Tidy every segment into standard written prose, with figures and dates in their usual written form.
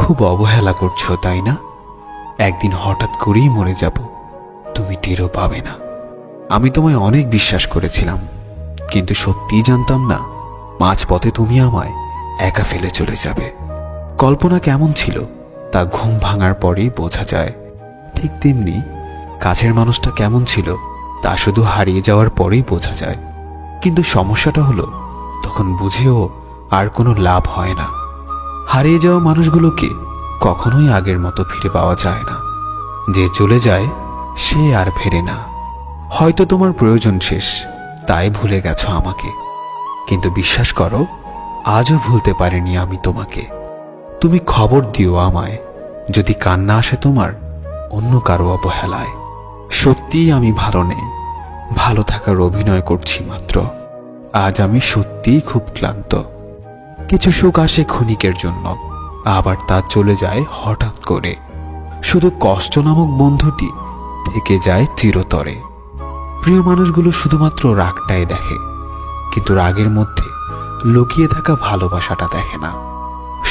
খুব অবহেলা করছো, তাই না? একদিন হঠাৎ করেই মরে যাব, তুমি টেরও পাবে না। আমি তোমায় অনেক বিশ্বাস করেছিলাম, কিন্তু সত্যিই জানতাম না মাঝপথে তুমি আমায় একা ফেলে চলে যাবে। কল্পনা কেমন ছিল তা ঘুম ভাঙার পরেই বোঝা যায়, ঠিক তেমনি কাছের মানুষটা কেমন ছিল তা শুধু হারিয়ে যাওয়ার পরেই বোঝা যায়। কিন্তু সমস্যাটা হলো, তখন বুঝেও আর কোনো লাভ হয় না। হারিয়ে যাওয়া মানুষগুলোকে কখনোই আগের মতো ফিরে পাওয়া যায় না। যে চলে যায় সে আর ফেরে না। হয়তো তোমার প্রয়োজন শেষ, তাই ভুলে গেছো আমাকে, কিন্তু বিশ্বাস করো, আজও ভুলতে পারিনি আমি তোমাকে। তুমি খবর দিও আমায় যদি কান্না আসে তোমার অন্য কারো অবহেলায়। সত্যিই আমি ভালো নেই, ভালো থাকার অভিনয় করছি মাত্র। আজ আমি সত্যিই খুব ক্লান্ত। কিছু সুখ আসে ক্ষণিকের জন্য, আবার তা চলে যায় হঠাৎ করে। শুধু কষ্ট নামক বন্ধুটি থেকে যায় চিরতরে। প্রিয় মানুষগুলো শুধুমাত্র রাগটাই দেখে, কিন্তু রাগের মধ্যে লুকিয়ে থাকা ভালোবাসাটা দেখে না।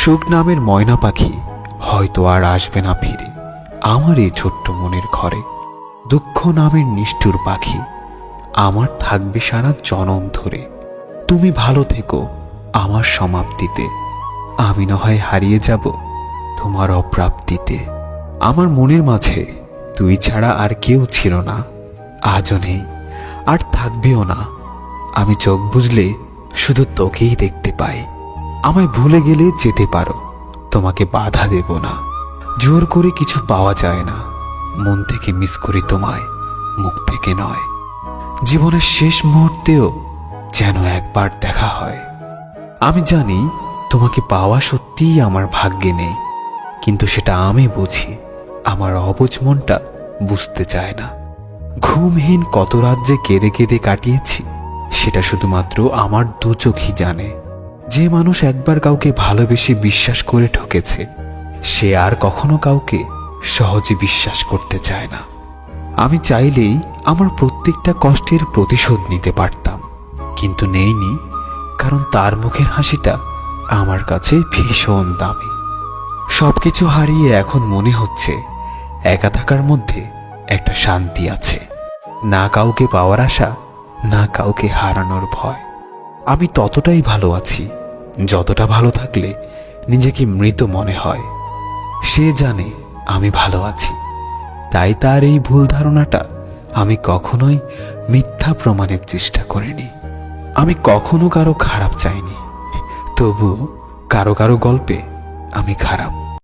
সুখ নামের ময়না পাখি হয়তো আর আসবে না ফিরে আমার এই ছোট্ট মনের ঘরে। দুঃখ নামের নিষ্ঠুর পাখি আমার থাকবে সারা জনম ধরে। তুমি ভালো থেকো আমার সমাপ্তিতে, আমি না হয় হারিয়ে যাব তোমার অপ্রাপ্তিতে। আমার মনের মাঝে তুই ছাড়া আর কেউ ছিল না, আজও নেই আর থাকবেও না। আমি চোখ বুঝলে শুধু তোকেই দেখতে পাই। আমায় ভুলে গেলে যেতে পারো, তোমাকে বাধা দেব না। জোর করে কিছু পাওয়া যায় না, মন থেকে মিস করি তোমায়, মুখ থেকে নয়। জীবনের শেষ মুহূর্তেও যেন একবার দেখা হয়। আমি জানি তোমাকে পাওয়া সত্যিই আমার ভাগ্যে নেই, কিন্তু সেটা আমি বুঝি, আমার অবুঝ মনটা বুঝতে চায় না। ঘুমহীন কত রাত যে কেঁদে কেঁদে কাটিয়েছি সেটা শুধুমাত্র আমার দু চোখই জানে। যে মানুষ একবার কাউকে ভালোবেসে বিশ্বাস করে ঠকেছে, সে আর কখনো কাউকে সহজে বিশ্বাস করতে চায় না। আমি চাইলেই আমার প্রত্যেকটা কষ্টের প্রতিশোধ নিতে পারতাম, কিন্তু নেইনি, কারণ তার মুখের হাসিটা আমার কাছে ভীষণ দামি। সবকিছু হারিয়ে এখন মনে হচ্ছে একা থাকার মধ্যে একটা শান্তি আছে। না কাউকে পাওয়ার আশা, না কাউকে হারানোর ভয়। আমি ততটাই ভালো আছি যতটা ভালো থাকলে নিজেকে মৃত মনে হয়। সে জানে আমি ভালো আছি, তাই তার এই ভুল ধারণাটা আমি কখনোই মিথ্যা প্রমাণের চেষ্টা করিনি। আমি কখনো কারো খারাপ চাইনি, তবু কারো কারো গল্পে আমি খারাপ।